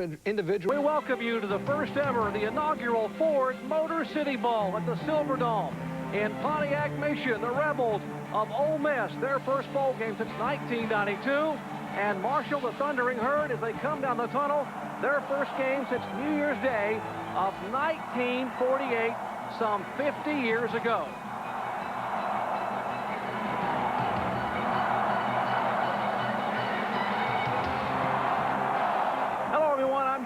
individual. We welcome you to the first ever, the inaugural Ford Motor City Bowl at the Silverdome in Pontiac, Michigan. The Rebels of Ole Miss, their first bowl game since 1992. And Marshall, the Thundering Herd, as they come down the tunnel, their first game since New Year's Day of 1948, some 50 years ago.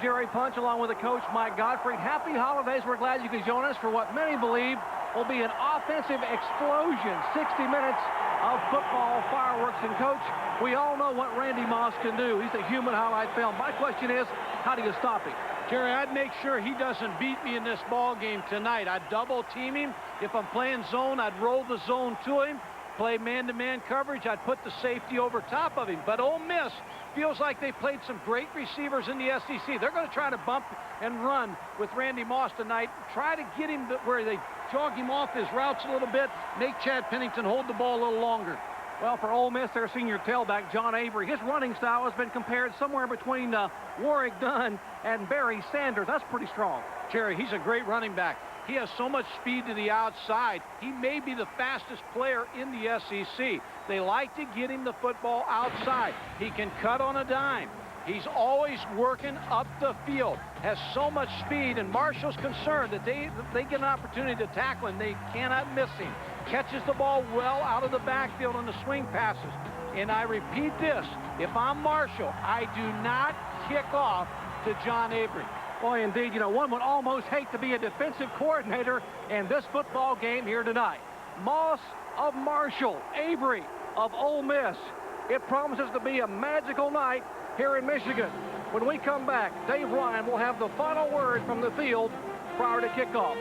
Jerry Punch, along with the coach Mike Gottfried. Happy holidays. We're glad you could join us for what many believe will be an offensive explosion. 60 minutes of football fireworks. And coach, we all know what Randy Moss can do. He's a human highlight film. My question is, how do you stop him? Jerry, I'd make sure he doesn't beat me in this ball game tonight. I'd double team him. If I'm playing zone, I'd roll the zone to him. Play man-to-man coverage, I'd put the safety over top of him. But Ole Miss feels like they played some great receivers in the SEC. They're going to try to bump and run with Randy Moss tonight. Try to get him to where they jog him off his routes a little bit, make Chad Pennington hold the ball a little longer. Well, for Ole Miss, their senior tailback, John Avery, his running style has been compared somewhere between Warwick Dunn and Barry Sanders. That's pretty strong. Jerry, he's a great running back. He has so much speed to the outside. He may be the fastest player in the SEC. They like to get him the football outside. He can cut on a dime. He's always working up the field. Has so much speed, and Marshall's concerned that they get an opportunity to tackle him. They cannot miss him. Catches the ball well out of the backfield on the swing passes. And I repeat this, if I'm Marshall, I do not kick off to John Avery. Boy, indeed, you know, one would almost hate to be a defensive coordinator in this football game here tonight. Moss of Marshall, Avery of Ole Miss. It promises to be a magical night here in Michigan. When we come back, Dave Ryan will have the final word from the field prior to kickoff.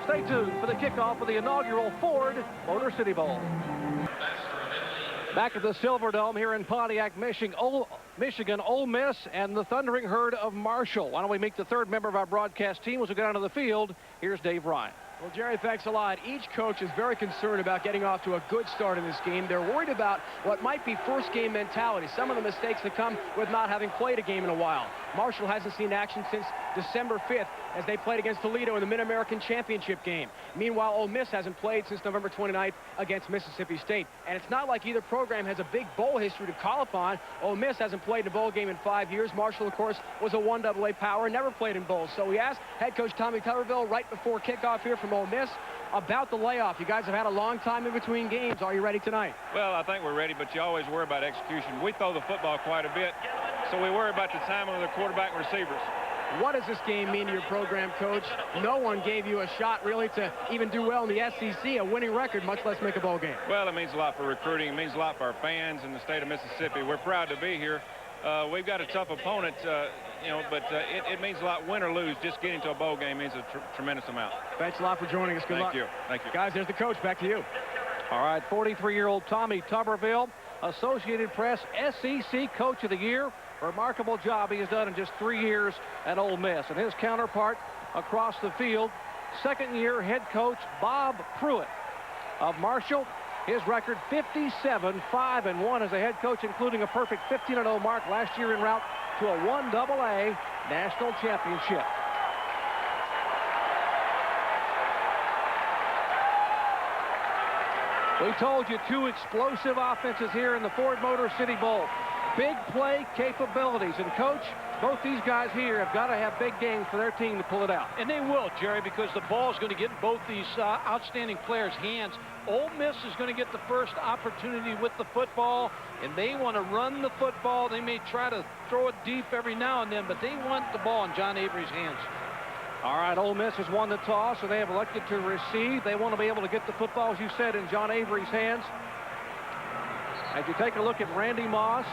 Stay tuned for the kickoff of the inaugural Ford Motor City Bowl. Back at the Silverdome here in Pontiac, Michigan, Ole Miss and the Thundering Herd of Marshall. Why don't we meet the third member of our broadcast team as we go down to the field. Here's Dave Ryan. Well, Jerry, thanks a lot. Each coach is very concerned about getting off to a good start in this game. They're worried about what might be first game mentality, some of the mistakes that come with not having played a game in a while. Marshall hasn't seen action since December 5th as they played against Toledo in the Mid-American Championship game. Meanwhile, Ole Miss hasn't played since November 29th against Mississippi State. And it's not like either program has a big bowl history to call upon. Ole Miss hasn't played in a bowl game in 5 years. Marshall, of course, was a 1AA power, never played in bowls. So we asked head coach Tommy Tuberville right before kickoff here from Ole Miss about the layoff. You guys have had a long time in between games. Are you ready tonight? Well, I think we're ready, but you always worry about execution. We throw the football quite a bit, so we worry about the timing of the quarterback and receivers. What does this game mean to your program, Coach? No one gave you a shot, really, to even do well in the SEC, a winning record, much less make a bowl game. Well, it means a lot for recruiting. It means a lot for our fans in the state of Mississippi. We're proud to be here. We've got a tough opponent, but it means a lot, win or lose. Just getting to a bowl game means a tremendous amount. Thanks a lot for joining us. Good luck. Thank you. Guys, there's the coach. Back to you. All right, 43-year-old Tommy Tuberville, Associated Press SEC Coach of the Year. Remarkable job he has done in just 3 years at Ole Miss. And his counterpart across the field, second-year head coach Bob Pruitt of Marshall. His record 57-5-1 as a head coach, including a perfect 15-0 mark last year en route to a 1AA national championship. We told you two explosive offenses here in the Ford Motor City Bowl. Big play capabilities. And, Coach, both these guys here have got to have big games for their team to pull it out. And they will, Jerry, because the ball is going to get in both these outstanding players' hands. Ole Miss is going to get the first opportunity with the football, and they want to run the football. They may try to throw it deep every now and then, but they want the ball in John Avery's hands. All right, Ole Miss has won the toss, so they have elected to receive. They want to be able to get the football, as you said, in John Avery's hands. As you take a look at Randy Moss,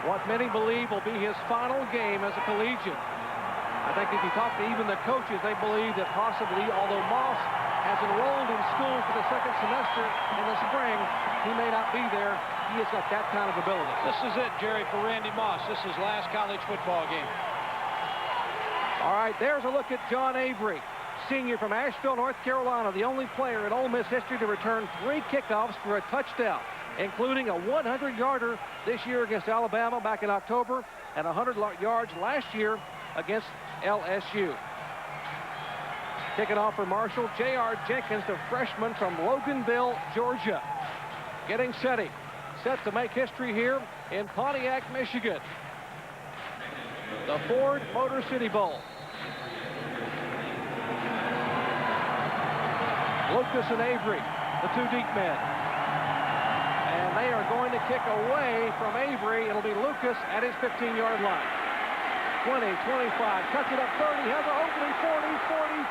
what many believe will be his final game as a collegiate. I think if you talk to even the coaches, they believe that possibly, although Moss has enrolled in school for the second semester in the spring, he may not be there. He has got that kind of ability. This is it, Jerry, for Randy Moss. This is his last college football game. All right, there's a look at John Avery, senior from Asheville, North Carolina, the only player in Ole Miss history to return 3 kickoffs for a touchdown, including a 100-yarder this year against Alabama back in October, and 100 yards last year against LSU. Kicking off for Marshall, J.R. Jenkins, the freshman from Loganville, Georgia. Getting set to make history here in Pontiac, Michigan. The Ford Motor City Bowl. Lucas and Avery, the two deep men. And they are going to kick away from Avery. It'll be Lucas at his 15-yard line. 20, 25, cuts it up 30, has an opening 40,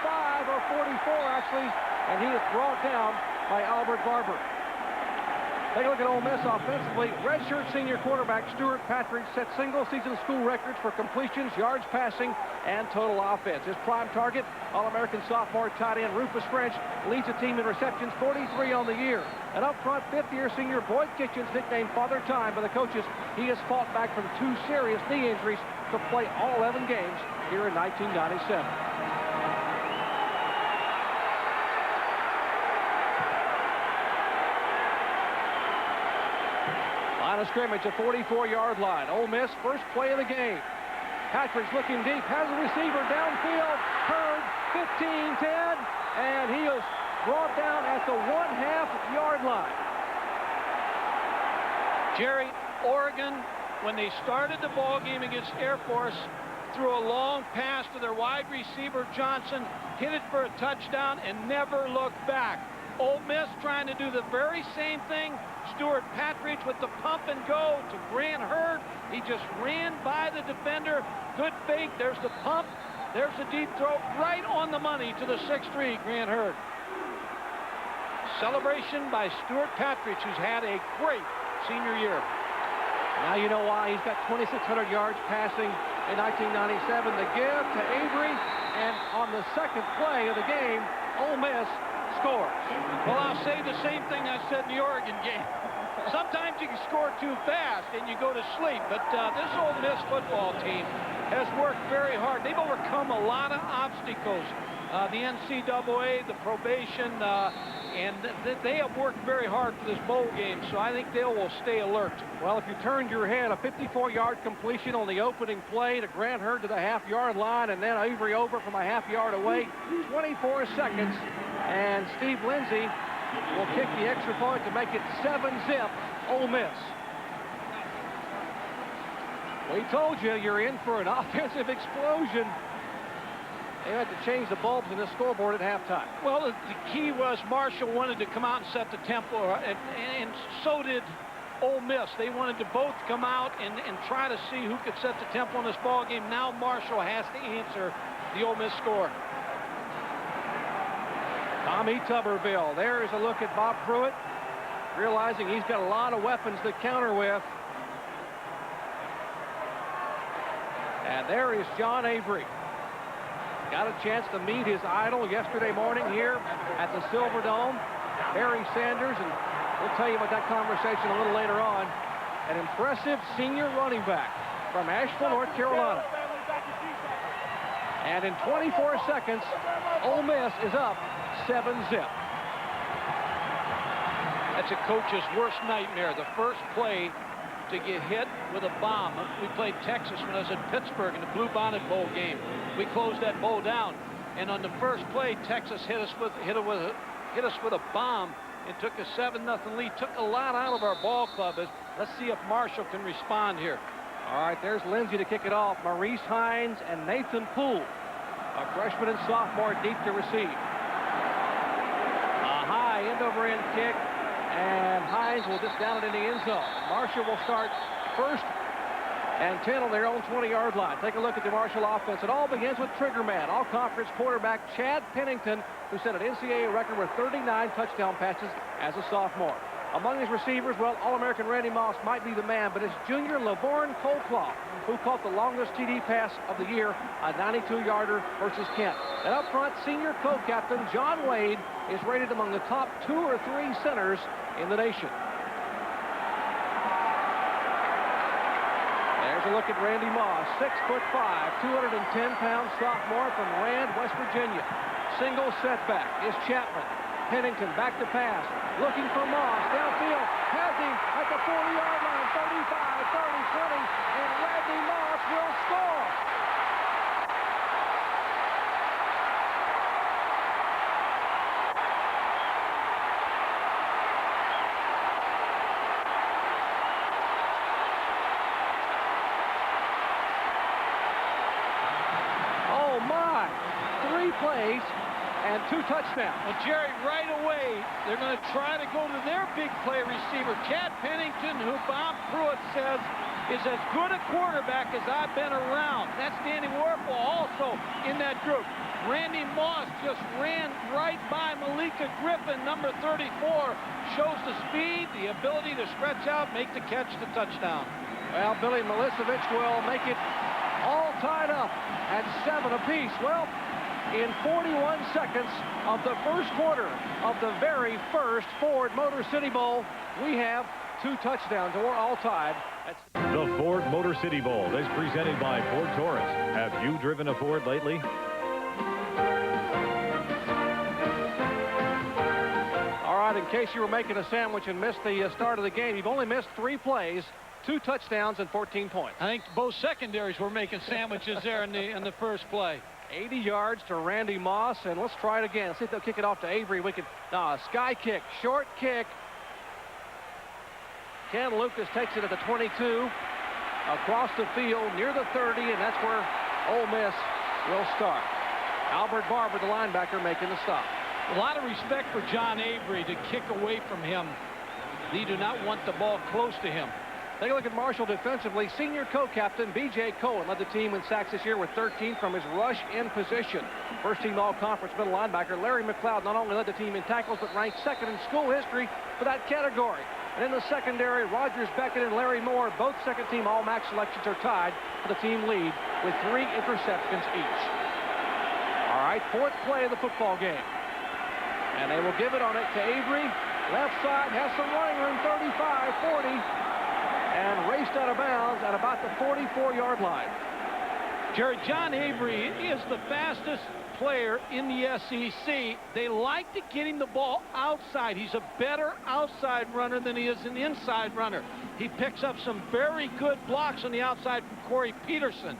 45, or 44 actually, and he is brought down by Albert Barber. Take a look at Ole Miss offensively. Redshirt senior quarterback Stuart Patridge set single-season school records for completions, yards passing, and total offense. His prime target, All-American sophomore tight end Rufus French, leads the team in receptions, 43 on the year. And up front, fifth-year senior Boyd Kitchens, nicknamed Father Time by the coaches. He has fought back from 2 serious knee injuries to play all 11 games here in 1997. Line of scrimmage at 44-yard line. Ole Miss, first play of the game. Patridge looking deep, has a receiver downfield, Hurd, 15, 10, and he is brought down at the 1/2 yard line. Jerry, Oregon, when they started the ball game against Air Force, threw a long pass to their wide receiver Johnson, hit it for a touchdown, and never looked back. Ole Miss trying to do the very same thing. Stuart Patridge with the pump and go to Grant Hurd. He just ran by the defender. Good fake. There's the pump. There's the deep throw right on the money to the 6'3", Grant Hurd. Celebration by Stuart Patridge, who's had a great senior year. Now you know why he's got 2,600 yards passing in 1997. The give to Avery, and on the second play of the game, Ole Miss scores. Well, I'll say the same thing I said in the Oregon game. Sometimes you can score too fast and you go to sleep, but this Ole Miss football team has worked very hard. They've overcome a lot of obstacles. The NCAA, the probation, and they have worked very hard for this bowl game, so I think they will stay alert. Well, if you turned your head, a 54-yard completion on the opening play to Grant Hurd to the half-yard line, and then Avery over from a half-yard away, 24 seconds, and Steve Lindsey will kick the extra point to make it 7-zip, Ole Miss. We told you you're in for an offensive explosion. They had to change the bulbs in the scoreboard at halftime. Well, the key was Marshall wanted to come out and set the tempo, and so did Ole Miss. They wanted to both come out and try to see who could set the tempo in this ball game. Now Marshall has to answer the Ole Miss score. Tommy Tuberville. There is a look at Bob Pruitt, realizing he's got a lot of weapons to counter with. And there is John Avery. Got a chance to meet his idol yesterday morning here at the Silver Dome, Barry Sanders, and we'll tell you about that conversation a little later on. An impressive senior running back from Asheville, North Carolina. And in 24 seconds, Ole Miss is up 7-zip. That's a coach's worst nightmare. The first play to get hit with a bomb. We played Texas when I was in Pittsburgh in the Blue Bonnet Bowl game. We closed that bowl down, and on the first play, Texas hit us with a bomb and took a 7-0 lead. Took a lot out of our ball club. Let's see if Marshall can respond here. All right, there's Lindsey to kick it off. Maurice Hines and Nathan Poole, a freshman and sophomore, deep to receive. A high end-over-end kick, and Hines will just down it in the end zone. Marshall will start first and 10 on their own 20-yard line. Take a look at the Marshall offense. It all begins with trigger man, all-conference quarterback Chad Pennington, who set an NCAA record with 39 touchdown passes as a sophomore. Among his receivers, well, All-American Randy Moss might be the man, but it's junior Lavorne Colclough who caught the longest TD pass of the year, a 92-yarder versus Kent. And up front, senior co-captain John Wade is rated among the top 2 or 3 centers in the nation. There's a look at Randy Moss, 6'5", 210-pound sophomore from Rand, West Virginia. Single setback is Chapman. Pennington back to pass. Looking for Moss. Downfield. Has him at the 40-yard line. 35, 30, 20. And Randy Moss will score. Oh, my. 3 plays and 2 touchdowns. Well, Jerry, right away, they're going to try to go to their big play receiver, Chad Pennington, who Bob Pruitt says is as good a quarterback as I've been around. That's Danny Warfel also in that group. Randy Moss just ran right by Malika Griffin, number 34. Shows the speed, the ability to stretch out, make the catch, the touchdown. Well, Billy Milicevic will make it all tied up at 7 apiece. Well, in 41 seconds of the first quarter of the very first Ford Motor City Bowl, we have 2 touchdowns, or all tied. The Ford Motor City Bowl is presented by Ford Taurus. Have you driven a Ford lately? All right, in case you were making a sandwich and missed the start of the game, you've only missed 3 plays, 2 touchdowns, and 14 points. I think both secondaries were making sandwiches there in the first play. 80 yards to Randy Moss, and let's try it again. Let's see if they'll kick it off to Avery. We can sky kick, short kick. Ken Lucas takes it at the 22, across the field near the 30, and that's where Ole Miss will start. Albert Barber, the linebacker, making the stop. A lot of respect for John Avery to kick away from him. They do not want the ball close to him. Take a look at Marshall defensively. Senior co-captain B.J. Cohen led the team in sacks this year with 13 from his rush in position. First team all-conference middle linebacker Larry McLeod not only led the team in tackles but ranked 2nd in school history for that category. And in the secondary, Rogers Beckett and Larry Moore, both second-team All-MAC selections, are tied for the team lead with 3 interceptions each. All right, 4th play of the football game. And they will give it on it to Avery. Left side has some running room, 35, 40. And raced out of bounds at about the 44-yard line. Jerry, John Avery is the fastest player in the SEC. They like to get him the ball outside. He's a better outside runner than he is an inside runner. He picks up some very good blocks on the outside from Corey Peterson.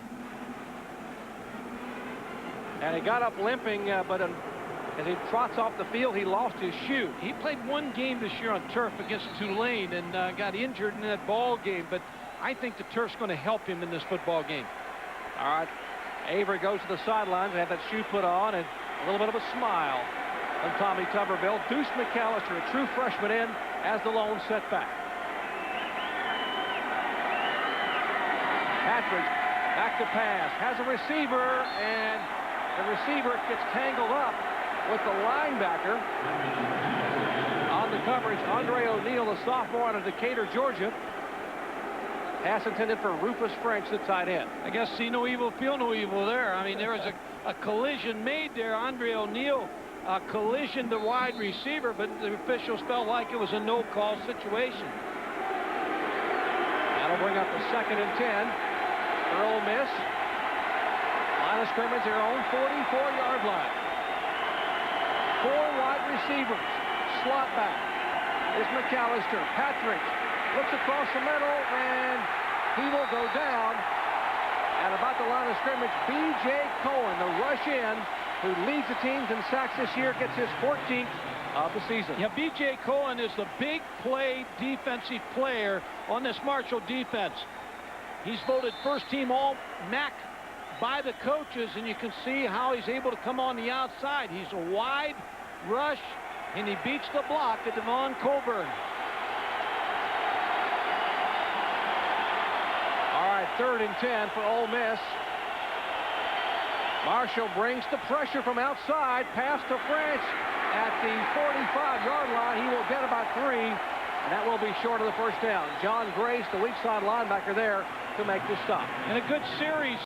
And he got up limping, but as he trots off the field, he lost his shoe. He played 1 game this year on turf against Tulane and got injured in that ball game, but I think the turf's going to help him in this football game. All right, Avery goes to the sidelines to have that shoe put on, and a little bit of a smile from Tommy Tuberville. Deuce McAllister, a true freshman, in as the lone setback. Patrick back to pass, has a receiver, and the receiver gets tangled up with the linebacker on the coverage. Andre O'Neal, the sophomore out of Decatur, Georgia. Pass intended for Rufus French, the tight end. I guess see no evil, feel no evil there. I mean, there was a collision made there. Andre O'Neal collisioned the wide receiver, but the officials felt like it was a no-call situation. That'll bring up the 2nd and 10 for Ole Miss. Line of scrimmage, their own 44-yard line. 4 wide receivers. Slot back is McAllister. Patrick looks across the middle, and he will go down at about the line of scrimmage. B.J. Cohen, the rush in, who leads the teams in sacks this year, gets his 14th of the season. Yeah, B.J. Cohen is the big play defensive player on this Marshall defense. He's voted first-team All-MAC by the coaches, and you can see how he's able to come on the outside. He's a wide rush, and he beats the block at Devon Coburn. All right, 3rd and 10 for Ole Miss. Marshall brings the pressure from outside. Pass to French at the 45-yard line. He will get about 3, and that will be short of the first down. John Grace, the weak side linebacker there, to make the stop. And a good series